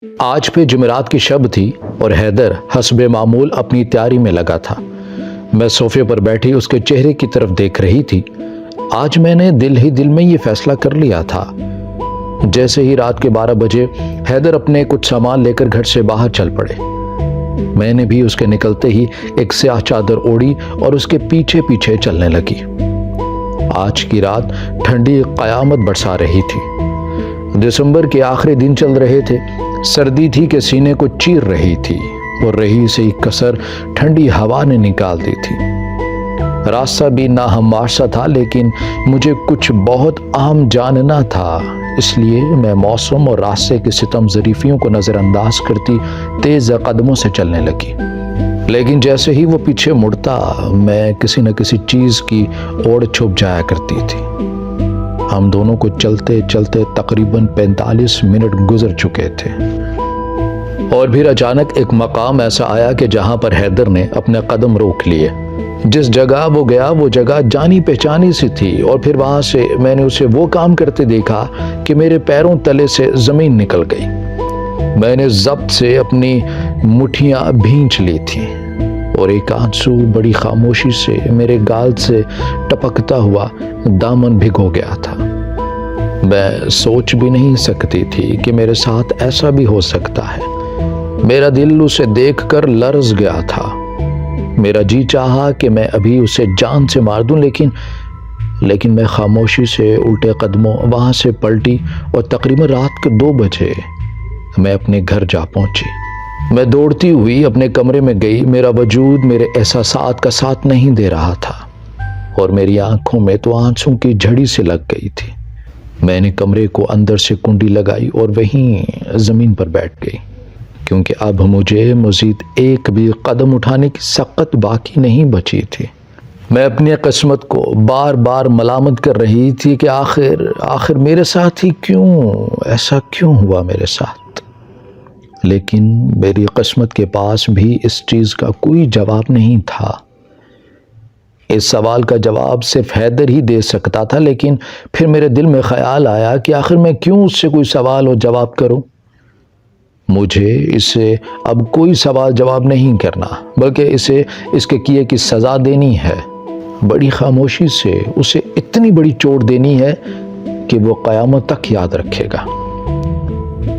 آج پہ جمعرات کی شب تھی اور حیدر حسب معمول اپنی تیاری میں لگا تھا۔ میں صوفے پر بیٹھی اس کے چہرے کی طرف دیکھ رہی تھی۔ آج میں نے دل ہی دل میں یہ فیصلہ کر لیا تھا۔ جیسے ہی رات کے 12 بجے حیدر اپنے کچھ سامان لے کر گھر سے باہر چل پڑے، میں نے بھی اس کے نکلتے ہی ایک سیاہ چادر اوڑھی اور اس کے پیچھے پیچھے چلنے لگی۔ آج کی رات ٹھنڈی قیامت برسا رہی تھی۔ دسمبر کے آخری دن چل رہے تھے۔ سردی تھی کہ سینے کو چیر رہی تھی اور رہی سے ایک کسر ٹھنڈی ہوا نے نکال دی تھی۔ راستہ بھی ناہموار سا تھا، لیکن مجھے کچھ بہت اہم جاننا تھا، اس لیے میں موسم اور راستے کی ستم ظریفیوں کو نظر انداز کرتی تیز قدموں سے چلنے لگی۔ لیکن جیسے ہی وہ پیچھے مڑتا، میں کسی نہ کسی چیز کی اوڑ چھپ جایا کرتی تھی۔ ہم دونوں کو چلتے چلتے تقریباً 45 منٹ گزر چکے تھے، اور پھر اچانک ایک مقام ایسا آیا کہ جہاں پر حیدر نے اپنے قدم روک لیے۔ جس جگہ وہ گیا وہ جگہ جانی پہچانی سی تھی، اور پھر وہاں سے میں نے اسے وہ کام کرتے دیکھا کہ میرے پیروں تلے سے زمین نکل گئی۔ میں نے ضبط سے اپنی مٹھیاں بھینچ لی تھیں، اور ایک آنسو بڑی خاموشی سے میرے گال سے ٹپکتا ہوا دامن بھگو گیا تھا۔ میں سوچ بھی نہیں سکتی تھی کہ میرے ساتھ ایسا بھی ہو سکتا ہے۔ میرا دل اسے دیکھ کر لرز گیا تھا۔ میرا جی چاہا کہ میں ابھی اسے جان سے مار دوں، لیکن میں خاموشی سے الٹے قدموں وہاں سے پلٹی، اور تقریباً رات کے 2 بجے میں اپنے گھر جا پہنچی۔ میں دوڑتی ہوئی اپنے کمرے میں گئی۔ میرا وجود میرے احساسات کا ساتھ نہیں دے رہا تھا، اور میری آنکھوں میں تو آنسوں کی جھڑی سے لگ گئی تھی۔ میں نے کمرے کو اندر سے کنڈی لگائی اور وہیں زمین پر بیٹھ گئی، کیونکہ اب مجھے مزید ایک بھی قدم اٹھانے کی سخت باقی نہیں بچی تھی۔ میں اپنی قسمت کو بار بار ملامت کر رہی تھی کہ آخر میرے ساتھ ہی ایسا کیوں ہوا میرے ساتھ۔ لیکن میری قسمت کے پاس بھی اس چیز کا کوئی جواب نہیں تھا۔ اس سوال کا جواب صرف حیدر ہی دے سکتا تھا، لیکن پھر میرے دل میں خیال آیا کہ آخر میں کیوں اس سے کوئی سوال و جواب کروں۔ مجھے اسے اب کوئی سوال جواب نہیں کرنا، بلکہ اسے اس کے کیے کی سزا دینی ہے۔ بڑی خاموشی سے اسے اتنی بڑی چوٹ دینی ہے کہ وہ قیامت تک یاد رکھے گا۔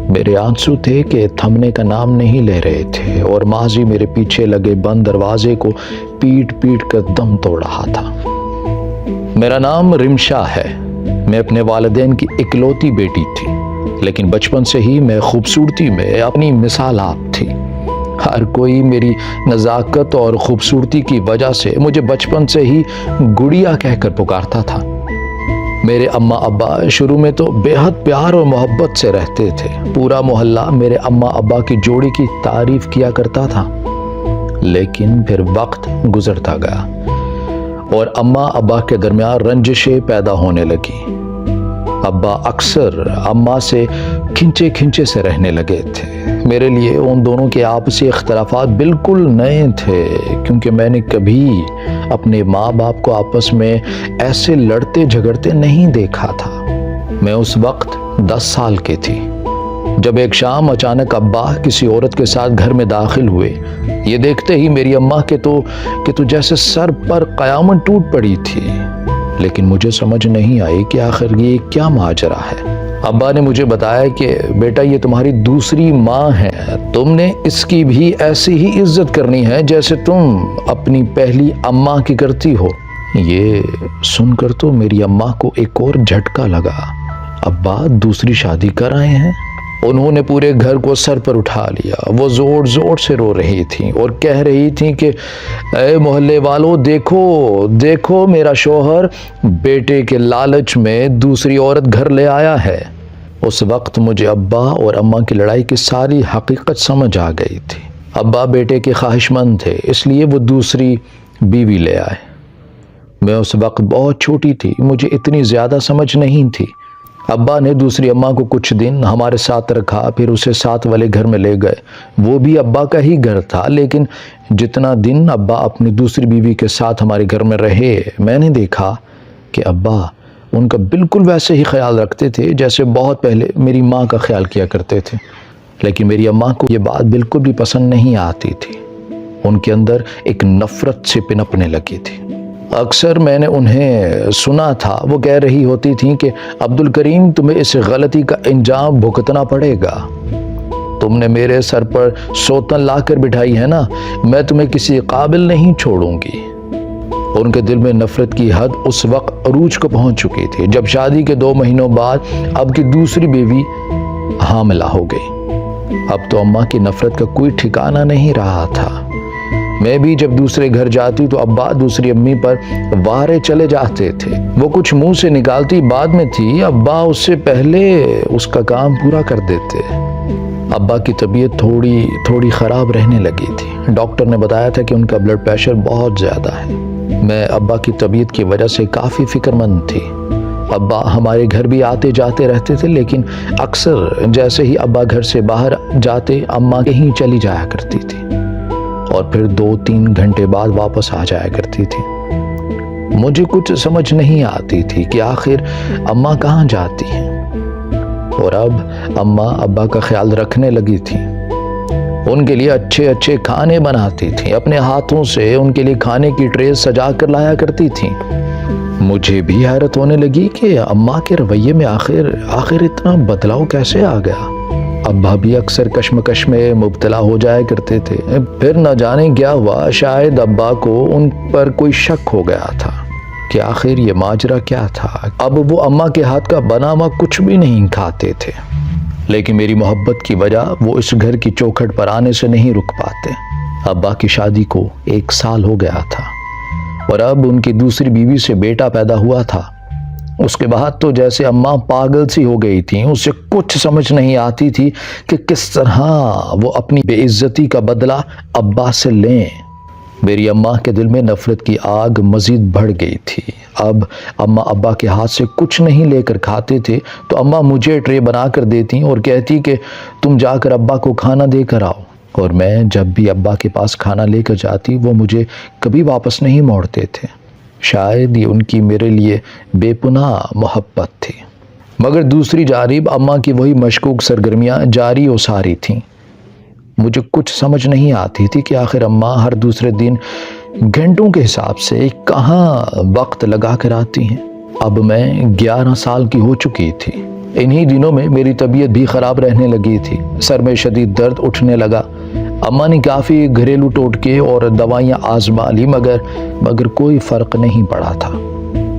میرے آنسو تھے کہ تھمنے کا نام نہیں لے رہے تھے، اور ماضی میرے پیچھے لگے بند دروازے کو پیٹ پیٹ کر دم توڑ رہا تھا۔ میرا نام رمشا ہے۔ میں اپنے والدین کی اکلوتی بیٹی تھی، لیکن بچپن سے ہی میں خوبصورتی میں اپنی مثال آپ تھی۔ ہر کوئی میری نزاکت اور خوبصورتی کی وجہ سے مجھے بچپن سے ہی گڑیا کہہ کر پکارتا تھا۔ میرے اماں ابا شروع میں تو بے حد پیار اور محبت سے رہتے تھے۔ پورا محلہ میرے اماں ابا کی جوڑی کی تعریف کیا کرتا تھا، لیکن پھر وقت گزرتا گیا اور اماں ابا کے درمیان رنجشیں پیدا ہونے لگی۔ ابا اکثر اماں سے کھنچے سے رہنے لگے تھے۔ میرے لیے ان دونوں کے آپسی اختلافات بالکل نئے تھے، کیونکہ میں نے کبھی اپنے ماں باپ کو آپس میں ایسے لڑتے جھگڑتے نہیں دیکھا تھا۔ میں اس وقت 10 سال کی تھی، جب ایک شام اچانک ابا کسی عورت کے ساتھ گھر میں داخل ہوئے۔ یہ دیکھتے ہی میری اماں کہ تو جیسے سر پر قیامت ٹوٹ پڑی تھی، لیکن مجھے سمجھ نہیں آئی کہ آخر یہ کیا ماجرا ہے۔ ابا نے مجھے بتایا کہ بیٹا، یہ تمہاری دوسری ماں ہے، تم نے اس کی بھی ایسی ہی عزت کرنی ہے جیسے تم اپنی پہلی اماں کی کرتی ہو۔ یہ سن کر تو میری اماں کو ایک اور جھٹکا لگا۔ ابا دوسری شادی کر آئے ہیں؟ انہوں نے پورے گھر کو سر پر اٹھا لیا۔ وہ زور زور سے رو رہی تھیں اور کہہ رہی تھیں کہ اے محلے والو، دیکھو میرا شوہر بیٹے کے لالچ میں دوسری عورت گھر لے آیا ہے۔ اس وقت مجھے ابا اور اماں کی لڑائی کی ساری حقیقت سمجھ آ گئی تھی۔ ابا بیٹے کے خواہش مند تھے، اس لیے وہ دوسری بیوی لے آئے۔ میں اس وقت بہت چھوٹی تھی، مجھے اتنی زیادہ سمجھ نہیں تھی۔ ابا نے دوسری اماں کو کچھ دن ہمارے ساتھ رکھا، پھر اسے ساتھ والے گھر میں لے گئے۔ وہ بھی ابا کا ہی گھر تھا، لیکن جتنا دن ابا اپنی دوسری بیوی کے ساتھ ہمارے گھر میں رہے، میں نے دیکھا کہ ابا ان کا بالکل ویسے ہی خیال رکھتے تھے جیسے بہت پہلے میری ماں کا خیال کیا کرتے تھے۔ لیکن میری اماں کو یہ بات بالکل بھی پسند نہیں آتی تھی۔ ان کے اندر ایک نفرت سے پنپنے لگی تھی۔ اکثر میں نے انہیں سنا تھا، وہ کہہ رہی ہوتی تھیں کہ عبدالکریم تمہیں اس غلطی کا انجام بھگتنا پڑے گا، تم نے میرے سر پر سوتن لا کر بٹھائی ہے نا، میں تمہیں کسی قابل نہیں چھوڑوں گی۔ ان کے دل میں نفرت کی حد اس وقت عروج کو پہنچ چکی تھی جب شادی کے 2 مہینوں بعد اب کی دوسری بیوی حاملہ ہو گئی۔ اب تو اماں کی نفرت کا کوئی ٹھکانہ نہیں رہا تھا۔ میں بھی جب دوسرے گھر جاتی تو ابا دوسری امی پر وارے چلے جاتے تھے۔ وہ کچھ منہ سے نکالتی بعد میں تھی، ابا اس سے پہلے اس کا کام پورا کر دیتے۔ ابا کی طبیعت تھوڑی خراب رہنے لگی تھی۔ ڈاکٹر نے بتایا تھا کہ ان کا بلڈ پریشر بہت زیادہ ہے۔ میں ابا کی طبیعت کی وجہ سے کافی فکر مند تھی۔ ابا ہمارے گھر بھی آتے جاتے رہتے تھے، لیکن اکثر جیسے ہی ابا گھر سے باہر جاتے اماں کہیں چلی جایا کرتی تھی اور پھر 2-3 گھنٹے بعد واپس آ جایا کرتی تھی۔ مجھے کچھ سمجھ نہیں آتی تھی کہ آخر اماں کہاں جاتی ہیں، اور اب اماں ابا کا خیال رکھنے لگی تھی۔ ان کے لیے اچھے کھانے بناتی تھیں، اپنے ہاتھوں سے ان کے لیے کھانے کی ٹرے سجا کر لایا کرتی تھیں۔ مجھے بھی حیرت ہونے لگی کہ اماں کے رویے میں آخر اتنا بدلاؤ کیسے آ گیا۔ ابا بھی اکثر کشمکش میں مبتلا ہو جایا کرتے تھے۔ پھر نہ جانے کیا ہوا، شاید ابا کو ان پر کوئی شک ہو گیا تھا کہ آخر یہ ماجرا کیا تھا۔ اب وہ اماں کے ہاتھ کا بنا ہوا کچھ بھی نہیں کھاتے تھے، لیکن میری محبت کی وجہ وہ اس گھر کی چوکھٹ پر آنے سے نہیں رک پاتے۔ ابا کی شادی کو 1 سال ہو گیا تھا اور اب ان کی دوسری بیوی سے بیٹا پیدا ہوا تھا۔ اس کے بعد تو جیسے اماں پاگل سی ہو گئی تھیں، اسے کچھ سمجھ نہیں آتی تھی کہ کس طرح وہ اپنی بے عزتی کا بدلہ ابا سے لیں۔ میری اماں کے دل میں نفرت کی آگ مزید بڑھ گئی تھی۔ اب اماں ابا کے ہاتھ سے کچھ نہیں لے کر کھاتے تھے تو اماں مجھے ٹرے بنا کر دیتی اور کہتی کہ تم جا کر ابا کو کھانا دے کر آؤ، اور میں جب بھی ابا کے پاس کھانا لے کر جاتی وہ مجھے کبھی واپس نہیں موڑتے تھے۔ شاید یہ ان کی میرے لیے بے پناہ محبت تھی، مگر دوسری جانب اماں کی وہی مشکوک سرگرمیاں جاری و ساری تھیں۔ مجھے کچھ سمجھ نہیں آتی تھی کہ آخر اماں ہر دوسرے دن گھنٹوں کے حساب سے کہاں وقت لگا کر آتی ہیں۔ اب میں 11 سال کی ہو چکی تھی۔ انہی دنوں میں میری طبیعت بھی خراب رہنے لگی تھی، سر میں شدید درد اٹھنے لگا۔ اماں نے کافی گھریلو ٹوٹکے اور دوائیاں آزما لی، مگر کوئی فرق نہیں پڑا تھا۔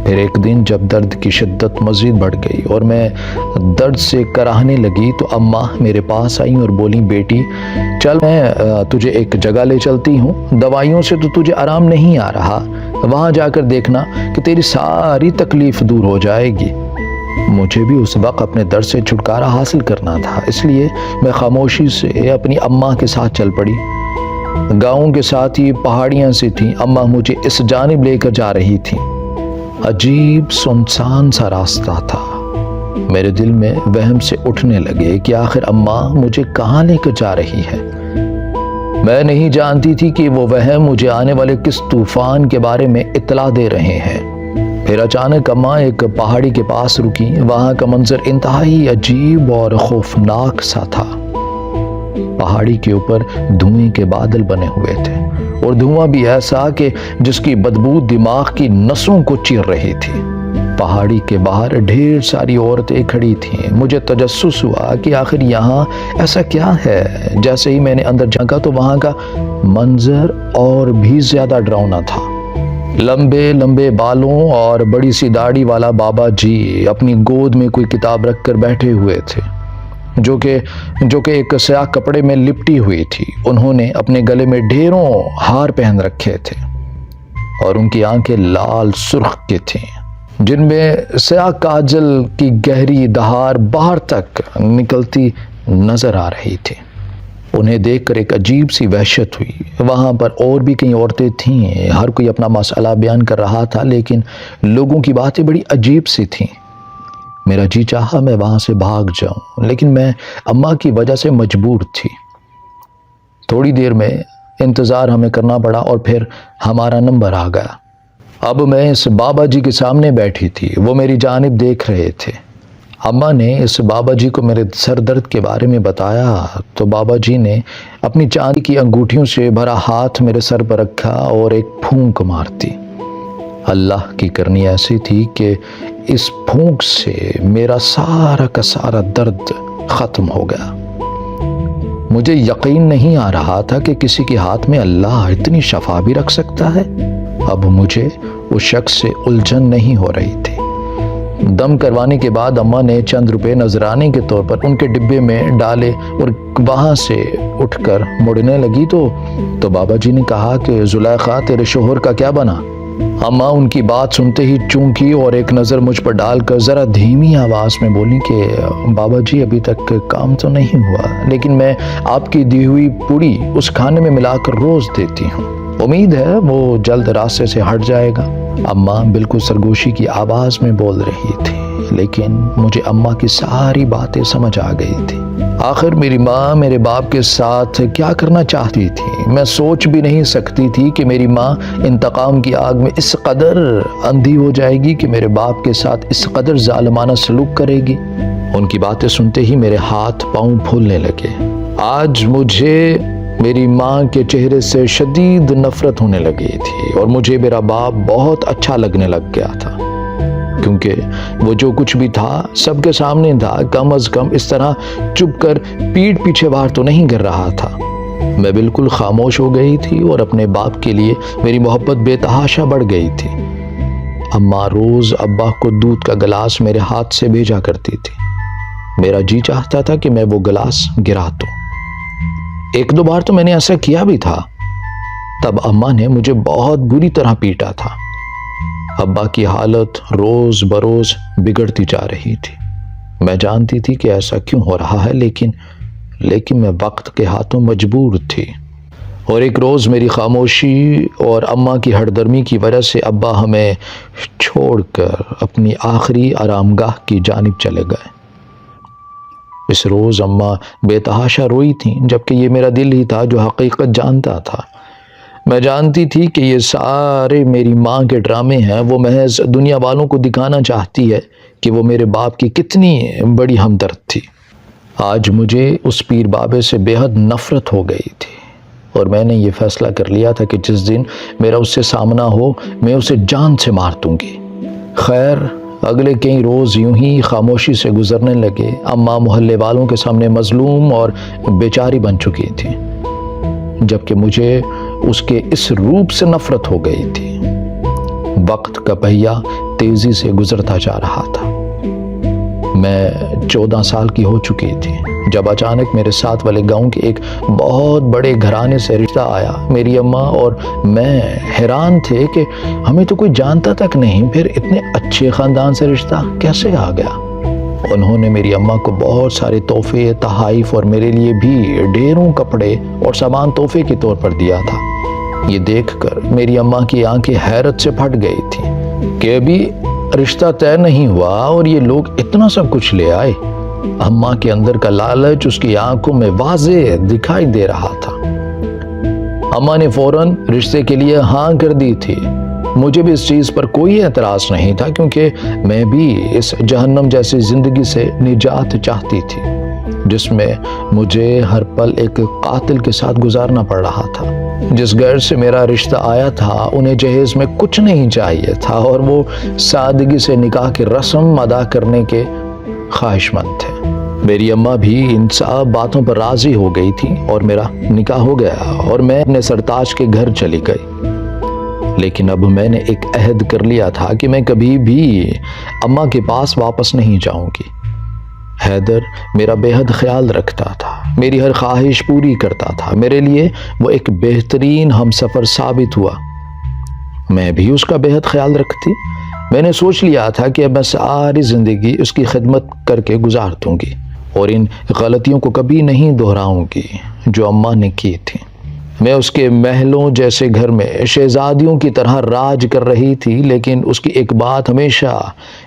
پھر ایک دن جب درد کی شدت مزید بڑھ گئی اور میں درد سے کراہنے لگی تو اماں میرے پاس آئیں اور بولیں، بیٹی چل میں تجھے ایک جگہ لے چلتی ہوں، دوائیوں سے تو تجھے آرام نہیں آ رہا، وہاں جا کر دیکھنا کہ تیری ساری تکلیف دور ہو جائے گی۔ مجھے بھی اس وقت اپنے درد سے چھٹکارا حاصل کرنا تھا، اس لیے میں خاموشی سے اپنی اماں کے ساتھ چل پڑی۔ گاؤں کے ساتھ ہی پہاڑیاں سی تھیں، اماں مجھے اس جانب لے کر جا رہی تھیں۔ عجیب سنسان سا راستہ تھا۔ میرے دل میں وہم سے اٹھنے لگے کہ آخر اماں مجھے کہاں لے کر جا رہی ہے۔ میں نہیں جانتی تھی کہ وہ وہم مجھے آنے والے کس طوفان کے بارے میں اطلاع دے رہے ہیں۔ پھر اچانک اماں ایک پہاڑی کے پاس رکی۔ وہاں کا منظر انتہائی عجیب اور خوفناک سا تھا۔ پہاڑی کے اوپر دھوئیں کے بادل بنے ہوئے تھے، اور دھواں بھی ایسا کہ جس کی بدبو دماغ کی نسوں کو چیر رہی تھی۔ پہاڑی کے باہر ڈھیر ساری عورتیں کھڑی تھیں۔ مجھے تجسس ہوا کہ آخر یہاں ایسا کیا ہے۔ جیسے ہی میں نے اندر جھانکا تو وہاں کا منظر اور بھی زیادہ ڈراؤنا تھا۔ لمبے لمبے بالوں اور بڑی سی داڑھی والا بابا جی اپنی گود میں کوئی کتاب رکھ کر بیٹھے ہوئے تھے، جو کہ ایک سیاہ کپڑے میں لپٹی ہوئی تھی۔ انہوں نے اپنے گلے میں ڈھیروں ہار پہن رکھے تھے اور ان کی آنکھیں لال سرخ کی تھیں، جن میں سیاہ کاجل کی گہری دھار باہر تک نکلتی نظر آ رہی تھی۔ انہیں دیکھ کر ایک عجیب سی وحشت ہوئی۔ وہاں پر اور بھی کئی عورتیں تھیں، ہر کوئی اپنا مسئلہ بیان کر رہا تھا، لیکن لوگوں کی باتیں بڑی عجیب سی تھیں۔ میرا جی چاہا میں وہاں سے بھاگ جاؤں، لیکن میں اماں کی وجہ سے مجبور تھی۔ تھوڑی دیر میں انتظار ہمیں کرنا پڑا اور پھر ہمارا نمبر آ گیا۔ اب میں اس بابا جی کے سامنے بیٹھی تھی، وہ میری جانب دیکھ رہے تھے۔ اماں نے اس بابا جی کو میرے سر درد کے بارے میں بتایا تو بابا جی نے اپنی چاندی کی انگوٹھیوں سے بھرا ہاتھ میرے سر پر رکھا اور ایک پھونک مار دی۔ اللہ کی کرنی ایسی تھی کہ اس پھونک سے میرا سارا کا سارا درد ختم ہو گیا۔ مجھے یقین نہیں آ رہا تھا کہ کسی کے ہاتھ میں اللہ اتنی شفا بھی رکھ سکتا ہے۔ اب مجھے اس شخص سے الجھن نہیں ہو رہی تھی۔ دم کروانے کے بعد اماں نے چند روپے نذرانے کے طور پر ان کے ڈبے میں ڈالے اور وہاں سے اٹھ کر مڑنے لگی تو بابا جی نے کہا کہ زلیخا تیرے شوہر کا کیا بنا؟ اماں ان کی بات سنتے ہی چونکی اور ایک نظر مجھ پر ڈال کر ذرا دھیمی آواز میں بولی کہ بابا جی ابھی تک کام تو نہیں ہوا، لیکن میں آپ کی دی ہوئی پوڑی اس کھانے میں ملا کر روز دیتی ہوں، امید ہے وہ جلد راستے سے ہٹ جائے گا۔ اماں بالکل سرگوشی کی آواز میں بول رہی تھی، لیکن مجھے اماں کی ساری باتیں سمجھ آ گئی تھی۔ آخر میری ماں میرے باپ کے ساتھ کیا کرنا چاہتی تھی میں سوچ بھی نہیں سکتی تھی کہ میری ماں انتقام کی آگ میں اس قدر اندھی ہو جائے گی کہ میرے باپ کے ساتھ اس قدر ظالمانہ سلوک کرے گی۔ ان کی باتیں سنتے ہی میرے ہاتھ پاؤں پھولنے لگے۔ آج مجھے میری ماں کے چہرے سے شدید نفرت ہونے لگی تھی اور مجھے میرا باپ بہت اچھا لگنے لگ گیا تھا، کیونکہ وہ جو کچھ بھی تھا سب کے سامنے تھا، کم از کم اس طرح چپ کر پیٹھ پیچھے وار تو نہیں کر رہا تھا۔ میں بالکل خاموش ہو گئی تھی اور اپنے باپ کے لیے میری محبت بے تحاشا بڑھ گئی تھی۔ اماں روز ابا کو دودھ کا گلاس میرے ہاتھ سے بھیجا کرتی تھی۔ میرا جی چاہتا تھا کہ میں وہ گلاس گرا دوں۔ ایک دو بار تو میں نے ایسا کیا بھی تھا۔ تب اماں نے مجھے بہت بری طرح پیٹا تھا۔ ابا کی حالت روز بروز بگڑتی جا رہی تھی۔ میں جانتی تھی کہ ایسا کیوں ہو رہا ہے، لیکن میں وقت کے ہاتھوں مجبور تھی۔ اور ایک روز میری خاموشی اور اماں کی ہردرمی کی وجہ سے ابا ہمیں چھوڑ کر اپنی آخری آرام گاہ کی جانب چلے گئے۔ اس روز اماں بے تحاشا روئی تھیں، جبکہ یہ میرا دل ہی تھا جو حقیقت جانتا تھا۔ میں جانتی تھی کہ یہ سارے میری ماں کے ڈرامے ہیں۔ وہ محض دنیا والوں کو دکھانا چاہتی ہے کہ وہ میرے باپ کی کتنی بڑی ہمدرد تھی۔ آج مجھے اس پیر بابے سے بے حد نفرت ہو گئی تھی اور میں نے یہ فیصلہ کر لیا تھا کہ جس دن میرا اس سے سامنا ہو میں اسے جان سے مار دوں گی۔ خیر، اگلے کئی روز یوں ہی خاموشی سے گزرنے لگے۔ اماں محلے والوں کے سامنے مظلوم اور بیچاری بن چکی تھی، جبکہ مجھے اس کے اس روپ سے نفرت ہو گئی تھی۔ وقت کا پہیہ تیزی سے گزرتا جا رہا تھا۔ میں 14 سال کی ہو چکی تھی جب اچانک میرے ساتھ والے گاؤں کے ایک بہت بڑے گھرانے سے رشتہ آیا۔ میری اماں اور میں حیران تھے کہ ہمیں تو کوئی جانتا تک نہیں، پھر اتنے اچھے خاندان سے رشتہ کیسے آ گیا۔ انہوں نے میری اماں کو بہت سارے تحفے، تحائف اور میرے لیے بھی ڈھیروں کپڑے اور سامان تحفے کے طور پر دیا تھا۔ یہ دیکھ کر میری اماں کی آنکھیں حیرت سے پھٹ گئی تھی کہ ابھی رشتہ طے نہیں ہوا اور یہ لوگ اتنا سب کچھ لے آئے۔ اماں کے اندر کا لالچ اس کی آنکھوں میں واضح دکھائی دے رہا تھا۔ اماں نے فوراً رشتے کے لیے ہاں کر دی تھی۔ مجھے بھی اس چیز پر کوئی اعتراض نہیں تھا، کیونکہ میں بھی اس جہنم جیسی زندگی سے نجات چاہتی تھی جس میں مجھے ہر پل ایک قاتل کے ساتھ گزارنا پڑ رہا تھا۔ جس گھر سے میرا رشتہ آیا تھا انہیں جہیز میں کچھ نہیں چاہیے تھا اور وہ سادگی سے نکاح کی رسم ادا کرنے کے خواہش مند تھے۔ میری اماں بھی ان سب باتوں پر راضی ہو گئی تھی اور میرا نکاح ہو گیا اور میں اپنے سرتاج کے گھر چلی گئی۔ لیکن اب میں نے ایک عہد کر لیا تھا کہ میں کبھی بھی اماں کے پاس واپس نہیں جاؤں گی۔ حیدر میرا بے حد خیال رکھتا تھا، میری ہر خواہش پوری کرتا تھا۔ میرے لیے وہ ایک بہترین ہمسفر ثابت ہوا۔ میں بھی اس کا بے حد خیال رکھتی۔ میں نے سوچ لیا تھا کہ اب میں ساری زندگی اس کی خدمت کر کے گزار دوں گی اور ان غلطیوں کو کبھی نہیں دہراؤں گی جو اماں نے کی تھی۔ میں اس کے محلوں جیسے گھر میں شہزادیوں کی طرح راج کر رہی تھی، لیکن اس کی ایک بات ہمیشہ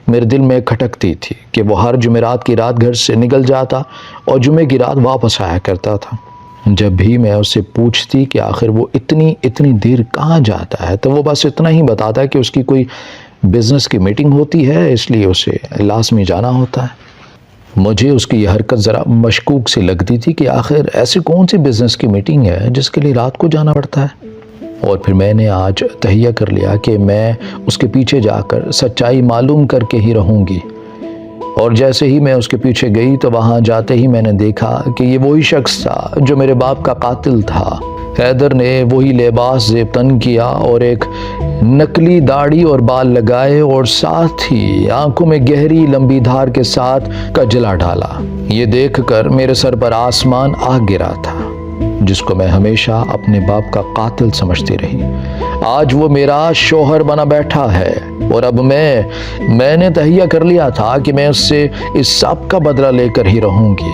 میرے دل میں کھٹکتی تھی کہ وہ ہر جمعرات کی رات گھر سے نکل جاتا اور جمعے کی رات واپس آیا کرتا تھا۔ جب بھی میں اس سے پوچھتی کہ آخر وہ اتنی دیر کہاں جاتا ہے تو وہ بس اتنا ہی بتاتا کہ اس کی کوئی بزنس کی میٹنگ ہوتی ہے، اس لیے اسے لازمی جانا ہوتا ہے۔ مجھے اس کی یہ حرکت ذرا مشکوک سی لگتی تھی کہ آخر ایسی کون سی بزنس کی میٹنگ ہے جس کے لیے رات کو جانا پڑتا ہے۔ اور پھر میں نے آج تہیہ کر لیا کہ میں اس کے پیچھے جا کر سچائی معلوم کر کے ہی رہوں گی۔ اور جیسے ہی میں اس کے پیچھے گئی تو وہاں جاتے ہی میں نے دیکھا کہ یہ وہی شخص تھا جو میرے باپ کا قاتل تھا۔ حیدر نے وہی لباس زیب تن کیا اور ایک نکلی داڑھی اور بال لگائے اور ساتھ ہی آنکھوں میں گہری لمبی دھار کے ساتھ کجلا ڈالا۔ یہ دیکھ کر میرے سر پر آسمان آ گرا تھا، جس کو میں ہمیشہ اپنے باپ کا قاتل سمجھتی رہی۔ آج وہ میرا شوہر بنا بیٹھا ہے اور اب میں نے تہیہ کر لیا تھا کہ میں اس سے اس سب کا بدلہ لے کر ہی رہوں گی۔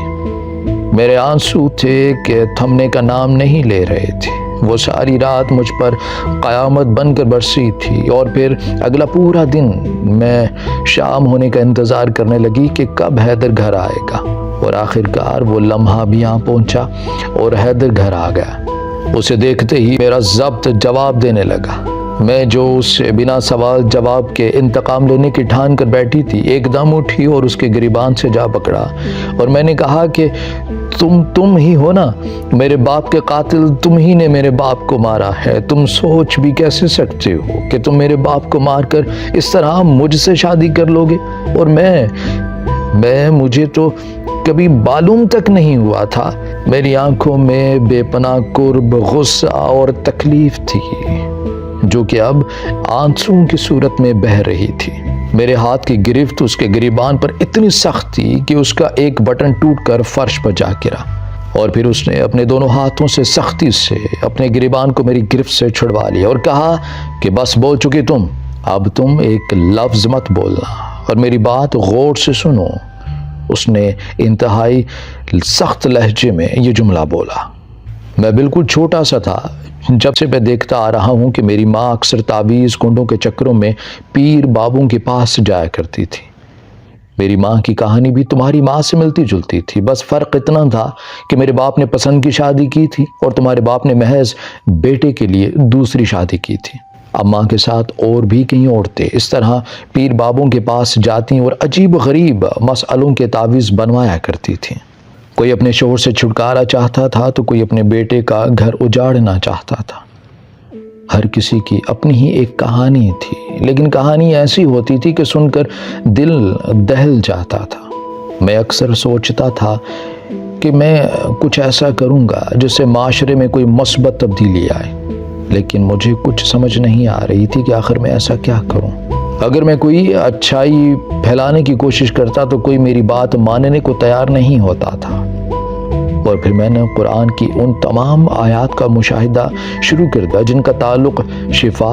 میرے آنسو تھے کہ تھمنے کا نام نہیں لے رہے تھے۔ وہ ساری رات مجھ پر قیامت بن کر برسی تھی اور پھر اگلا پورا دن میں شام ہونے کا انتظار کرنے لگی کہ کب حیدر گھر آئے گا، اور آخرکار وہ لمحہ بھی آ پہنچا اور حیدر گھر آ گیا۔ اسے دیکھتے ہی میرا ضبط جواب دینے لگا۔ میں جو اس سے بنا سوال جواب کے انتقام لینے کی ٹھان کر بیٹھی تھی، ایک دم اٹھی اور اس کے گریبان سے جا پکڑا اور میں نے کہا کہ تم ہی ہو نا میرے باپ کے قاتل، تم ہی نے میرے باپ کو مارا ہے۔ تم سوچ بھی کیسے سکتے ہو کہ تم میرے باپ کو مار کر اس طرح مجھ سے شادی کر لو گے؟ اور مجھے تو کبھی معلوم تک نہیں ہوا تھا۔ میری آنکھوں میں بے پناہ قرب، غصہ اور تکلیف تھی جو کہ اب آنسوؤں کی صورت میں بہہ رہی تھی۔ میرے ہاتھ کی گرفت اس کے گریبان پر اتنی سخت تھی کہ اس کا ایک بٹن ٹوٹ کر فرش پر جا گرا، اور پھر اس نے اپنے دونوں ہاتھوں سے سختی سے اپنے گریبان کو میری گرفت سے چھڑوا لیا اور کہا کہ بس بول چکی تم، اب تم ایک لفظ مت بولنا اور میری بات غور سے سنو۔ اس نے انتہائی سخت لہجے میں یہ جملہ بولا۔ میں بالکل چھوٹا سا تھا جب سے میں دیکھتا آ رہا ہوں کہ میری ماں اکثر تعویذ کنڈوں کے چکروں میں پیر بابوں کے پاس جایا کرتی تھی۔ میری ماں کی کہانی بھی تمہاری ماں سے ملتی جلتی تھی، بس فرق اتنا تھا کہ میرے باپ نے پسند کی شادی کی تھی اور تمہارے باپ نے محض بیٹے کے لیے دوسری شادی کی تھی۔ اماں کے ساتھ اور بھی کئی عورتیں اس طرح پیر بابوں کے پاس جاتی اور عجیب و غریب مسئلوں کے تعویذ بنوایا کرتی تھیں۔ کوئی اپنے شوہر سے چھٹکارا چاہتا تھا تو کوئی اپنے بیٹے کا گھر اجاڑنا چاہتا تھا۔ ہر کسی کی اپنی ہی ایک کہانی تھی، لیکن کہانی ایسی ہوتی تھی کہ سن کر دل دہل جاتا تھا۔ میں اکثر سوچتا تھا کہ میں کچھ ایسا کروں گا جس سے معاشرے میں کوئی مثبت تبدیلی آئے، لیکن مجھے کچھ سمجھ نہیں آ رہی تھی کہ آخر میں ایسا کیا کروں۔ اگر میں کوئی اچھائی پھیلانے کی کوشش کرتا تو کوئی میری بات ماننے کو تیار نہیں ہوتا تھا۔ اور پھر میں نے قرآن کی ان تمام آیات کا مشاہدہ شروع کر دیا جن کا تعلق شفا،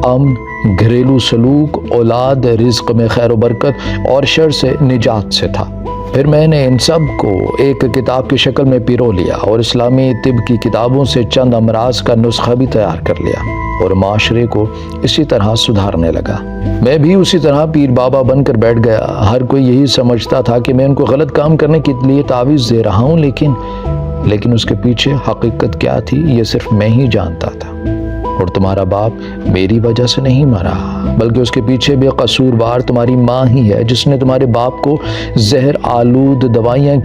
امن، گھریلو سلوک، اولاد، رزق میں خیر و برکت اور شر سے نجات سے تھا۔ پھر میں نے ان سب کو ایک کتاب کی شکل میں پیرو لیا اور اسلامی طب کی کتابوں سے چند امراض کا نسخہ بھی تیار کر لیا اور معاشرے کو اسی طرح سدھارنے لگا۔ میں بھی اسی طرح پیر بابا بن کر بیٹھ گیا۔ ہر کوئی یہی سمجھتا تھا کہ میں ان کو غلط کام کرنے کے لیے تعویذ دے رہا ہوں، لیکن اس کے پیچھے حقیقت کیا تھی یہ صرف میں ہی جانتا تھا۔ اور تمہارا باپ میری وجہ سے نہیں مرا، بلکہ اس کے پیچھے بے قصوروار تمہاری ماں ہی ہے جس نے تمہارے باپ کو زہر آلود دوائیاں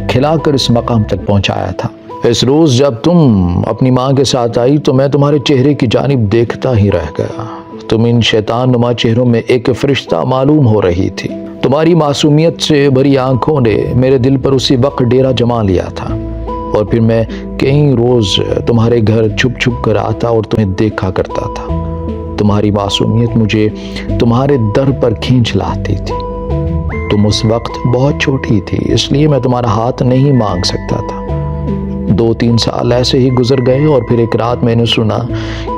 کھلا کر اس مقام تک پہنچایا تھا۔ اس روز جب تم اپنی ماں کے ساتھ آئی تو میں تمہارے چہرے کی جانب دیکھتا ہی رہ گیا۔ تم ان شیطان نما چہروں میں ایک فرشتہ معلوم ہو رہی تھی۔ تمہاری معصومیت سے بھری آنکھوں نے میرے دل پر اسی وقت ڈیرا جما لیا تھا، اور پھر میں کئی روز تمہارے گھر چھپ چھپ کر آتا اور تمہیں دیکھا کرتا تھا۔ تمہاری معصومیت مجھے تمہارے در پر کھینچ لاتی تھی۔ تم اس وقت بہت چھوٹی تھی، اس لیے میں تمہارا ہاتھ نہیں مانگ سکتا تھا۔ 2-3 سال ایسے ہی گزر گئے اور پھر ایک رات میں نے سنا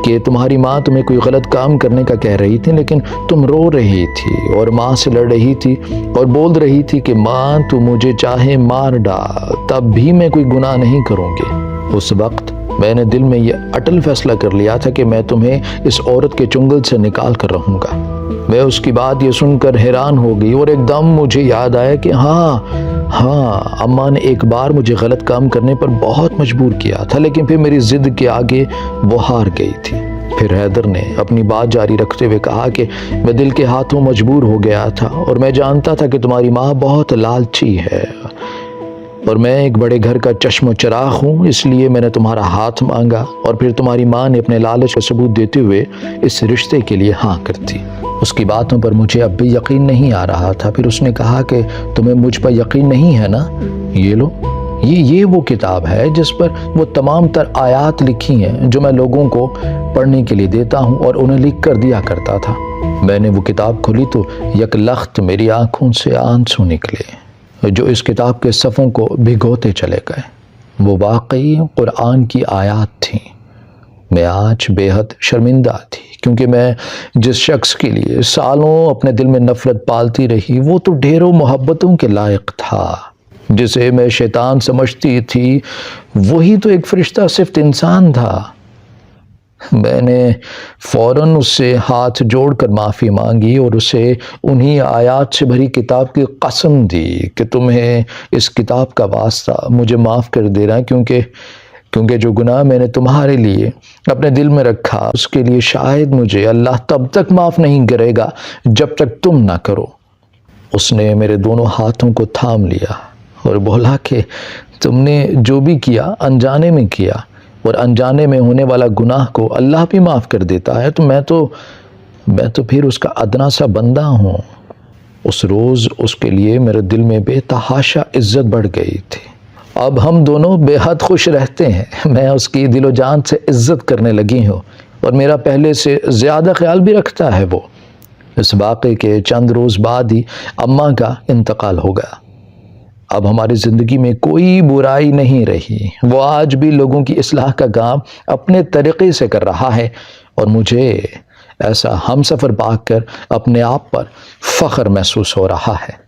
کہ تمہاری ماں تمہیں کوئی غلط کام کرنے کا کہہ رہی تھی، لیکن تم رو رہی تھی اور ماں سے لڑ رہی تھی اور بول رہی تھی کہ ماں تو مجھے چاہے مار ڈال، تب بھی میں کوئی گناہ نہیں کروں گی۔ اس وقت میں نے دل میں یہ اٹل فیصلہ کر لیا تھا کہ میں تمہیں اس عورت کے چنگل سے نکال کر رہوں گا۔ میں اس کی بات یہ سن کر حیران ہو گئی اور ایک دم مجھے یاد آیا کہ ہاں اماں نے ایک بار مجھے غلط کام کرنے پر بہت مجبور کیا تھا، لیکن پھر میری ضد کے آگے وہ ہار گئی تھی۔ پھر حیدر نے اپنی بات جاری رکھتے ہوئے کہا کہ میں دل کے ہاتھوں مجبور ہو گیا تھا، اور میں جانتا تھا کہ تمہاری ماں بہت لالچی ہے، اور میں ایک بڑے گھر کا چشم و چراغ ہوں، اس لیے میں نے تمہارا ہاتھ مانگا، اور پھر تمہاری ماں نے اپنے لالچ کا ثبوت دیتے ہوئے اس رشتے کے لیے ہاں کر دی۔ اس کی باتوں پر مجھے اب بھی یقین نہیں آ رہا تھا۔ پھر اس نے کہا کہ تمہیں مجھ پر یقین نہیں ہے نا؟ یہ لو، یہ وہ کتاب ہے جس پر وہ تمام تر آیات لکھی ہیں جو میں لوگوں کو پڑھنے کے لیے دیتا ہوں اور انہیں لکھ کر دیا کرتا تھا۔ میں نے وہ کتاب کھولی تو یک لخت میری آنکھوں سے آنسو نکلے جو اس کتاب کے صفوں کو بھگوتے چلے گئے۔ وہ واقعی قرآن کی آیات تھیں۔ میں آج بے حد شرمندہ تھی، کیونکہ میں جس شخص کے لیے سالوں اپنے دل میں نفرت پالتی رہی، وہ تو ڈھیروں محبتوں کے لائق تھا۔ جسے میں شیطان سمجھتی تھی، وہی تو ایک فرشتہ صفت انسان تھا۔ میں نے فوراً اس سے ہاتھ جوڑ کر معافی مانگی اور اسے انہی آیات سے بھری کتاب کی قسم دی کہ تمہیں اس کتاب کا واسطہ مجھے معاف کر دینا، کیونکہ جو گناہ میں نے تمہارے لیے اپنے دل میں رکھا، اس کے لیے شاید مجھے اللہ تب تک معاف نہیں کرے گا جب تک تم نہ کرو۔ اس نے میرے دونوں ہاتھوں کو تھام لیا اور بولا کہ تم نے جو بھی کیا انجانے میں کیا، اور انجانے میں ہونے والا گناہ کو اللہ بھی معاف کر دیتا ہے، تو میں تو پھر اس کا ادنا سا بندہ ہوں۔ اس روز اس کے لیے میرے دل میں بے تحاشا عزت بڑھ گئی تھی۔ اب ہم دونوں بے حد خوش رہتے ہیں۔ میں اس کی دل و جان سے عزت کرنے لگی ہوں، اور میرا پہلے سے زیادہ خیال بھی رکھتا ہے وہ۔ اس واقعے کے چند روز بعد ہی اماں کا انتقال ہو گیا۔ اب ہماری زندگی میں کوئی برائی نہیں رہی۔ وہ آج بھی لوگوں کی اصلاح کا کام اپنے طریقے سے کر رہا ہے، اور مجھے ایسا ہم سفر پا کر اپنے آپ پر فخر محسوس ہو رہا ہے۔